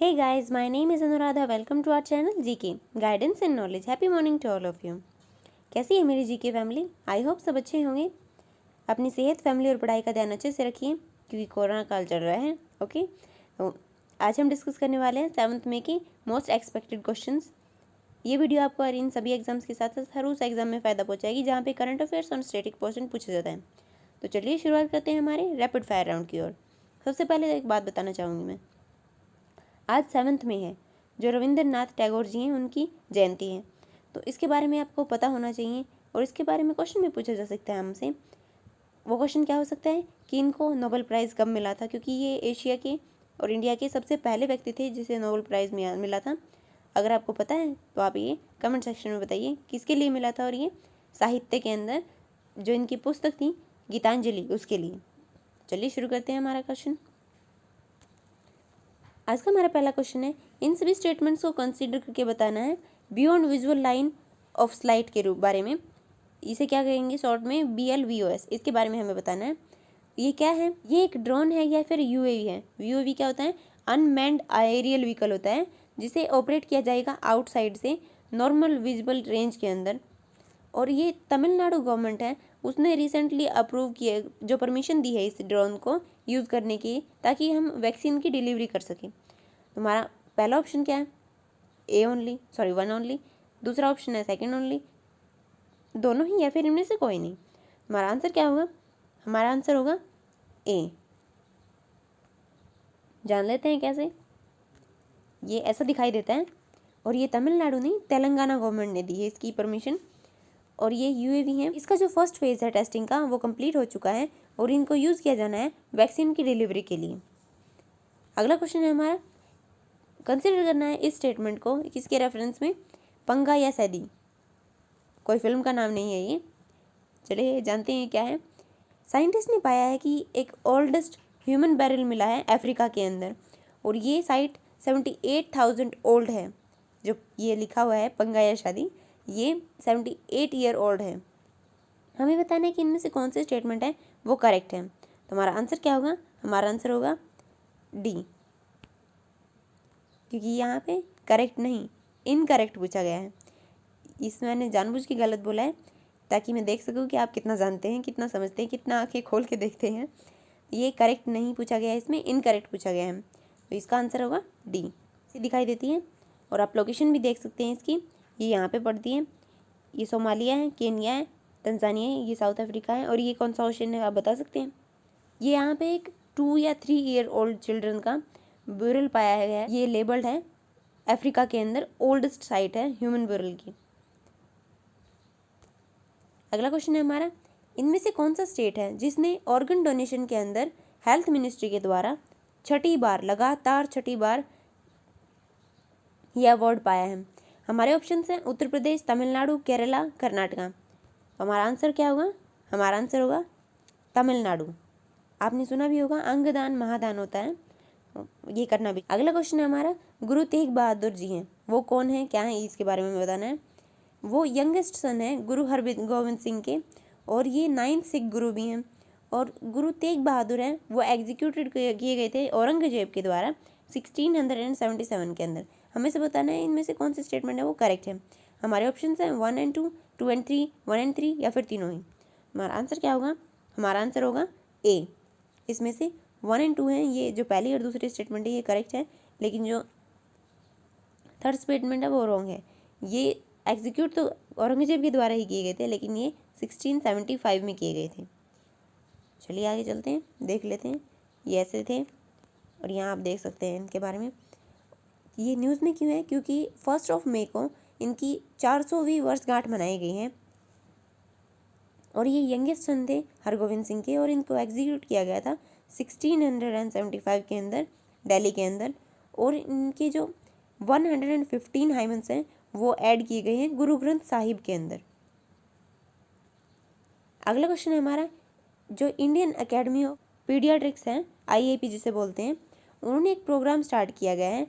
Hey guys, my name is Anuradha. Welcome to our channel GK Guidance and Knowledge. Happy morning to all of you. कैसी है मेरी GK family? I hope सब अच्छे होंगे। अपनी सेहत, फैमिली और पढ़ाई का ध्यान अच्छे से रखिए क्योंकि कोरोना काल चल रहा है। ओके, तो आज हम डिस्कस करने वाले हैं 7th में की मोस्ट एक्सपेक्टेड क्वेश्चंस। ये वीडियो आपको इन सभी एग्जाम्स के साथ साथ हर उस एग्जाम में फ़ायदा पहुँचाएगी जहाँ पे करंट अफेयर्स और स्टैटिक पोर्शन पूछा जाता है। तो चलिए शुरुआत करते हैं हमारे रैपिड फायर राउंड की ओर। सबसे पहले एक बात बताना चाहूँगी मैं, आज 7th में है, जो रविंद्रनाथ टैगोर जी हैं उनकी जयंती है, तो इसके बारे में आपको पता होना चाहिए और इसके बारे में क्वेश्चन भी पूछा जा सकता है हमसे। वो क्वेश्चन क्या हो सकता है कि इनको नोबेल प्राइज़ कब मिला था, क्योंकि ये एशिया के और इंडिया के सबसे पहले व्यक्ति थे जिसे नोबेल प्राइज़ मिला था। अगर आपको पता है तो आप ये कमेंट सेक्शन में बताइए किसके लिए मिला था, और ये साहित्य के अंदर जो इनकी पुस्तक थी गीतांजलि उसके लिए। चलिए शुरू करते हैं हमारा क्वेश्चन। आज का हमारा पहला क्वेश्चन है, इन सभी स्टेटमेंट्स को कंसीडर करके बताना है beyond visual line of slight के रूप बारे में। इसे क्या कहेंगे शॉर्ट में, BLVOS, इसके बारे में हमें बताना है। ये क्या है, ये एक ड्रोन है या फिर UAV है। UAV क्या होता है, अनमैन्ड एरियल व्हीकल होता है जिसे ऑपरेट किया जाएगा आउटसाइड से नॉर्मल विजिबल रेंज के अंदर। और ये तमिलनाडु गवर्नमेंट है, उसने रिसेंटली अप्रूव किया, जो परमिशन दी है इस ड्रोन को यूज़ करने की, ताकि हम वैक्सीन की डिलीवरी कर सकें। तुम्हारा पहला ऑप्शन क्या है, A ओनली, सॉरी 1 ओनली। दूसरा ऑप्शन है 2nd ओनली, दोनों ही या फिर इनमें से कोई नहीं। हमारा आंसर क्या होगा, हमारा आंसर होगा A। जान लेते हैं कैसे। ये ऐसा दिखाई देता है और ये तमिलनाडु नहीं, तेलंगाना गवर्नमेंट ने दी है इसकी परमिशन। और ये UAV है, इसका जो फर्स्ट फेज़ है टेस्टिंग का वो कंप्लीट हो चुका है और इनको यूज़ किया जाना है वैक्सीन की डिलीवरी के लिए। अगला क्वेश्चन है हमारा, कंसिडर करना है इस स्टेटमेंट को किसके रेफरेंस में, पंगा या सैदी। कोई फिल्म का नाम नहीं है ये। चलिए जानते हैं क्या है। साइंटिस्ट ने पाया है कि एक ओल्डेस्ट ह्यूमन बैरल मिला है अफ्रीका के अंदर, और ये साइट 78,000 ओल्ड है। जो ये लिखा हुआ है पंगा या शादी, ये 78 ईयर ओल्ड है। हमें बताना है कि इनमें से कौन से स्टेटमेंट है वो करेक्ट है। तो हमारा आंसर क्या होगा, हमारा आंसर होगा D, क्योंकि यहाँ पे करेक्ट नहीं इनकरेक्ट पूछा गया है। इसमें मैंने जानबूझ के गलत बोला है ताकि मैं देख सकूँ कि आप कितना जानते हैं, कितना समझते हैं, कितना आंखें खोल के देखते हैं। ये करेक्ट नहीं पूछा गया है, इसमें इनकरेक्ट पूछा गया है, तो इसका आंसर होगा D। इसे दिखाई देती है और आप लोकेशन भी देख सकते हैं इसकी, ये यहाँ पे पड़ती है। ये सोमालिया है, केन्या है, तंजानिया है, ये साउथ अफ्रीका है, और ये कौन सा ओशन है आप बता सकते हैं। ये यहाँ पे एक 2 या 3 ईयर ओल्ड चिल्ड्रन का ब्यूरल पाया गया है। ये लेबल्ड है अफ्रीका के अंदर ओल्डेस्ट साइट है ह्यूमन ब्यूरल की। अगला क्वेश्चन है हमारा, इनमें से कौन सा स्टेट है जिसने ऑर्गन डोनेशन के अंदर हेल्थ मिनिस्ट्री के द्वारा लगातार छठी बार यह अवार्ड पाया है। हमारे ऑप्शन हैं उत्तर प्रदेश, तमिलनाडु, केरला, कर्नाटका। हमारा आंसर क्या होगा, हमारा आंसर होगा तमिलनाडु। आपने सुना भी होगा अंगदान महादान होता है, ये करना भी। अगला क्वेश्चन है हमारा, गुरु तेग बहादुर जी हैं, वो कौन है, क्या है, इसके बारे में बताना है। वो यंगेस्ट सन है गुरु हरगोविंद सिंह के, और ये 9th सिख गुरु भी हैं। और गुरु तेग बहादुर हैं वो एग्जीक्यूटेड किए गए थे औरंगजेब के द्वारा 1677 के अंदर। हमें से बताना है इनमें से कौन सी स्टेटमेंट है वो करेक्ट है। हमारे ऑप्शन हैं 1 and 2, 2 and 3, 1 and 3 या फिर तीनों ही। हमारा आंसर क्या होगा, हमारा आंसर होगा A। इसमें से 1 and 2 हैं, ये जो पहली और दूसरी स्टेटमेंट है ये करेक्ट है, लेकिन जो थर्ड स्टेटमेंट है वो रॉन्ग है। ये एग्जीक्यूट तो औरंगजेब के द्वारा ही किए गए थे, लेकिन ये 1675 में किए गए थे। चलिए आगे चलते हैं, देख लेते हैं ये ऐसे थे, और यहाँ आप देख सकते हैं इनके बारे में। ये न्यूज़ में क्यों है, क्योंकि 1 मई को इनकी 400वीं वर्षगांठ मनाई गई है, और ये यंगेस्ट सन थे हरगोविंद सिंह के, और इनको एग्जीक्यूट किया गया था 1675 के अंदर दिल्ली के अंदर। और इनके जो 115 हाइमन्स हैं वो ऐड किए गए हैं गुरु ग्रंथ साहिब के अंदर। अगला क्वेश्चन है हमारा, जो इंडियन एकेडमी ऑफ पीडियाट्रिक्स है, IAP जिसे बोलते हैं, उन्होंने एक प्रोग्राम स्टार्ट किया गया है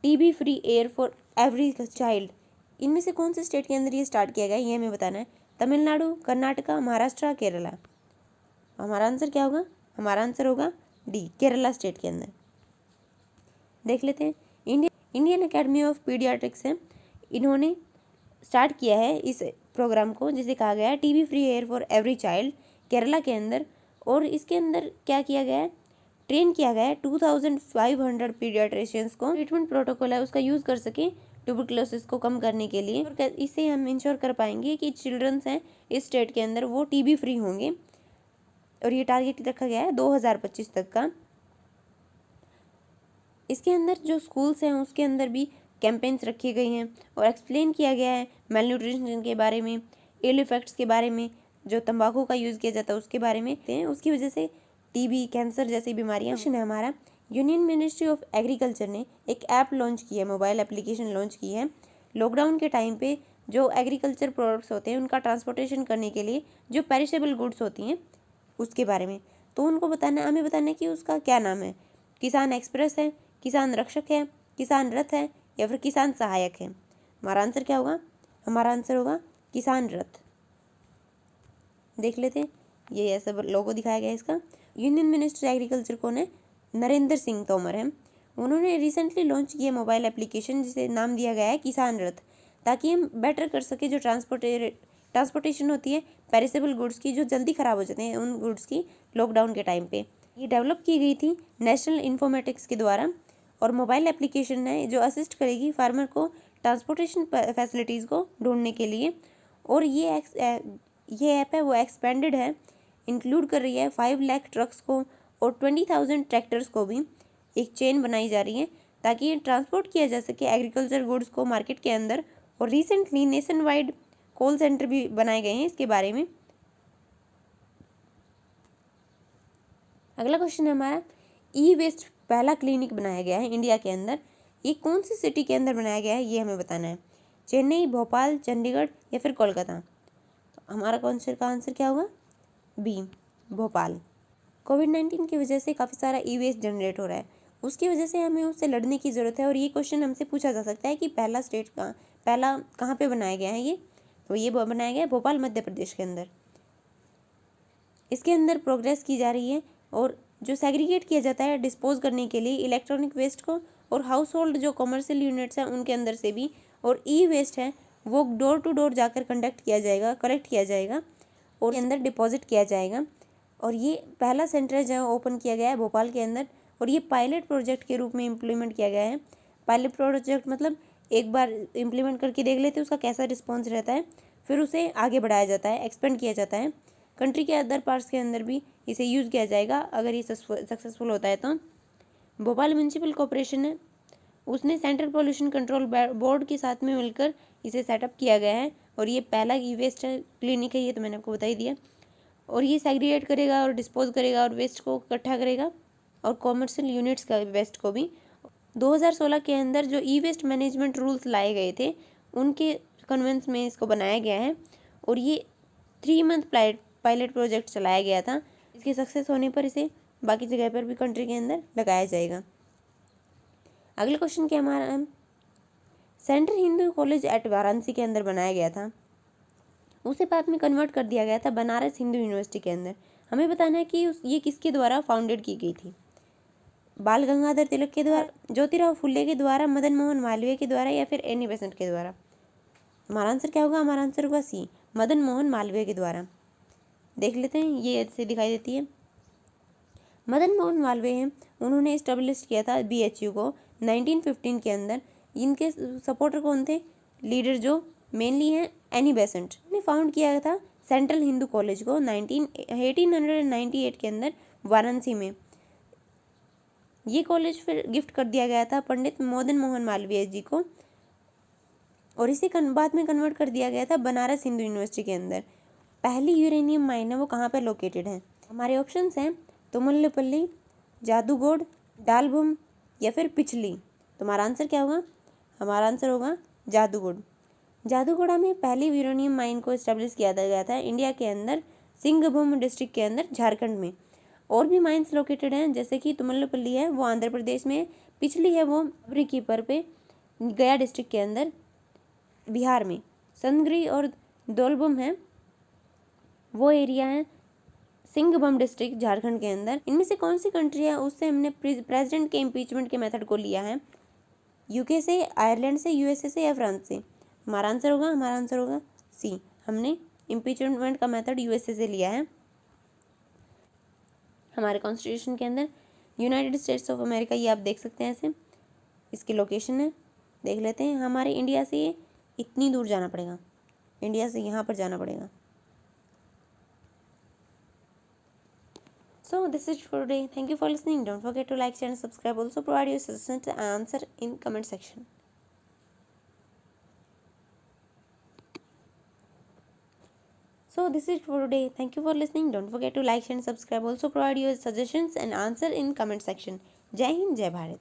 TB free air for every child. इनमें से कौन से स्टेट के अंदर ये स्टार्ट किया गया है ये हमें बताना है, तमिलनाडु, कर्नाटका, महाराष्ट्र, केरला। हमारा आंसर क्या होगा, हमारा आंसर होगा D, केरला स्टेट के अंदर। देख लेते हैं इंडियन अकेडमी ऑफ पीडियाट्रिक्स है, इन्होंने स्टार्ट किया है इस प्रोग्राम को, जिसे कहा गया है TB free air for every child, Kerala के अंदर। और इसके अंदर क्या किया गया है, ट्रेन किया गया है 2500 पीडियाट्रिशियंस को। ट्रीटमेंट प्रोटोकॉल है उसका यूज़ कर सके ट्यूबरक्लोसिस को कम करने के लिए। और इससे हम इंश्योर कर पाएंगे कि चिल्ड्रंस हैं इस स्टेट के अंदर वो टीबी फ्री होंगे। और ये टारगेट रखा गया है 2025 तक का। इसके अंदर जो स्कूल्स हैं उसके अंदर भी कैंपेन्स रखी गई हैं और एक्सप्लेन किया गया है मेलन्यूट्रिशन के बारे में, इल इफेक्ट्स के बारे में, जो तंबाकू का यूज़ किया जाता है उसके बारे में। उसकी वजह से टीबी, कैंसर जैसी बीमारियाँ है हमारा। यूनियन मिनिस्ट्री ऑफ एग्रीकल्चर ने एक ऐप लॉन्च की है, मोबाइल एप्लीकेशन लॉन्च की है। लॉकडाउन के टाइम पे जो एग्रीकल्चर प्रोडक्ट्स होते हैं उनका ट्रांसपोर्टेशन करने के लिए जो पेरिशेबल गुड्स होती हैं उसके बारे में, तो उनको बताना, हमें बताना कि उसका क्या नाम है। किसान एक्सप्रेस है, किसान रक्षक है, किसान रथ है, या फिर किसान सहायक है। हमारा आंसर क्या होगा, हमारा आंसर होगा किसान रथ। देख लेते हैं, ये ऐसा लोगो दिखाया गया है इसका। यूनियन मिनिस्टर एग्रीकल्चर कौन है, नरेंद्र सिंह तोमर है। उन्होंने रिसेंटली लॉन्च किया मोबाइल एप्लीकेशन जिसे नाम दिया गया है किसान रथ, ताकि हम बेटर कर सके जो ट्रांसपोर्टेशन होती है पेरिसेबल गुड्स की, जो जल्दी ख़राब हो जाते हैं उन गुड्स की लॉकडाउन के टाइम पे। ये डेवलप की गई थी नेशनल इन्फॉर्मेटिक्स के द्वारा, और मोबाइल एप्लीकेशन है जो असिस्ट करेगी फार्मर को ट्रांसपोर्टेशन फैसिलिटीज़ को ढूंढने के लिए। और ये ऐप है वो एक्सपेंडेड है, इंक्लूड कर रही है 5 लाख ट्रक्स को और 20,000 ट्रैक्टर्स को भी। एक चेन बनाई जा रही है ताकि ये ट्रांसपोर्ट किया जा सके एग्रीकल्चर गुड्स को मार्केट के अंदर। और recently nation wide call centre भी बनाए गए हैं इसके बारे में। अगला क्वेश्चन है हमारा, ई वेस्ट पहला क्लिनिक बनाया गया है इंडिया के अंदर, ये कौन सी सिटी के अंदर बनाया गया है ये हमें बताना है। चेन्नई, भोपाल, चंडीगढ़ या फिर कोलकाता। तो हमारा आंसर का आंसर क्या होगा, बी, भोपाल। कोविड-19 की वजह से काफ़ी सारा ई वेस्ट जनरेट हो रहा है, उसकी वजह से हमें उससे लड़ने की ज़रूरत है। और ये क्वेश्चन हमसे पूछा जा सकता है कि पहला कहाँ पे बनाया गया है ये, तो ये बनाया गया है भोपाल, मध्य प्रदेश के अंदर। इसके अंदर प्रोग्रेस की जा रही है और जो सेग्रीगेट किया जाता है डिस्पोज करने के लिए इलेक्ट्रॉनिक वेस्ट को, और हाउस होल्ड जो कमर्शियल यूनिट्स हैं उनके अंदर से भी, और ई वेस्ट है वो डोर टू डोर जाकर कलेक्ट किया जाएगा और अंदर डिपॉजिट किया जाएगा। और ये पहला सेंटर है जहाँ ओपन किया गया है भोपाल के अंदर, और ये पायलट प्रोजेक्ट के रूप में इम्प्लीमेंट किया गया है। पायलट प्रोजेक्ट मतलब एक बार इम्प्लीमेंट करके देख लेते हैं उसका कैसा रिस्पॉन्स रहता है, फिर उसे आगे बढ़ाया जाता है, एक्सपेंड किया जाता है। कंट्री के अदर पार्ट्स के अंदर भी इसे यूज़ किया जाएगा अगर ये सक्सेसफुल होता है तो। भोपाल म्यूनसिपल कॉरपोरेशन है, उसने सेंट्रल पोल्यूशन कंट्रोल बोर्ड के साथ में मिलकर इसे सेटअप किया गया है। और ये पहला ई वेस्ट क्लिनिक है, ये तो मैंने आपको बता ही दिया। और ये सेग्रीगेट करेगा और डिस्पोज करेगा और वेस्ट को इकट्ठा करेगा, और कॉमर्शियल यूनिट्स का वेस्ट को भी। 2016 के अंदर जो ई वेस्ट मैनेजमेंट रूल्स लाए गए थे उनके कन्वेंस में इसको बनाया गया है। और ये 3 मंथ पायलट प्रोजेक्ट चलाया गया था। इसके सक्सेस होने पर इसे बाकी जगह पर भी कंट्री के अंदर लगाया जाएगा। अगले क्वेश्चन क्या हमारा, central Hindu college eight Varanasi के अंदर बनाया गया था, उसे बाद में कन्वर्ट कर दिया गया था बनारस हिंदू यूनिवर्सिटी के अंदर। हमें बताना है कि ये किसके द्वारा फाउंडेड की गई थी, बाल गंगाधर तिलक के द्वारा, ज्योतिराव फुले के द्वारा, मदन मोहन मालवीय के द्वारा, या फिर एनी बेसेंट के द्वारा। हमारा आंसर क्या होगा, हमारा आंसर होगा सी, मदन मोहन मालवीय के द्वारा। देख लेते हैं, ये ऐसे दिखाई देती है। मदन मोहन मालवीय हैं, उन्होंने इस्टेब्लिश किया था BHU को 1915 के अंदर। इनके सपोर्टर कौन थे, लीडर जो मेनली हैं एनी बेसेंट ने फाउंड किया था सेंट्रल हिंदू कॉलेज को 1898 के अंदर वाराणसी में। ये कॉलेज फिर गिफ्ट कर दिया गया था पंडित मदन मोहन मालवीय जी को, और इसे बाद में कन्वर्ट कर दिया गया था बनारस हिंदू यूनिवर्सिटी के अंदर। पहली यूरेनियम माइन है वो कहाँ पर लोकेटेड है। हमारे ऑप्शंस हैं तुमुल्लपल्ली, जादूगोड़, डालभूम या फिर पिछली। तुम्हारा आंसर क्या होगा, हमारा आंसर होगा जादूगोड़। जादूगोड़ा में पहली यूरेनियम माइन को इस्टेब्लिश किया गया था इंडिया के अंदर, सिंहभूम डिस्ट्रिक्ट के अंदर, झारखंड में। और भी माइंस लोकेटेड हैं जैसे कि तुमुल्लपल्ली है वो आंध्र प्रदेश में, पिछली है वो कीपर पे गया डिस्ट्रिक्ट के अंदर बिहार में, संगरी और दोलबम है वो एरिया है सिंहभूम डिस्ट्रिक्ट झारखंड के अंदर। इनमें से कौन सी कंट्री है उससे हमने प्रेसिडेंट के इम्पीचमेंट के मेथड को लिया है। यूके से, आयरलैंड से, यूएसए से या फ्रांस से? हमारा आंसर होगा सी। हमने इम्पीचमेंट का मेथड यूएसए से लिया है। हमारे कॉन्स्टिट्यूशन के अंदर यूनाइटेड स्टेट्स ऑफ अमेरिका, ये आप देख सकते हैं ऐसे, इसकी लोकेशन है, देख लेते हैं। हमारे इंडिया से ये इतनी दूर जाना पड़ेगा, इंडिया से यहाँ पर जाना पड़ेगा। So this is for today. Thank you for listening. Don't forget to like, share and subscribe. Also provide your suggestions and answer in comment section. So this is for today. Thank you for listening. Don't forget to like, share and subscribe. Also provide your suggestions and answer in comment section. Jai Hind, Jai Bharat.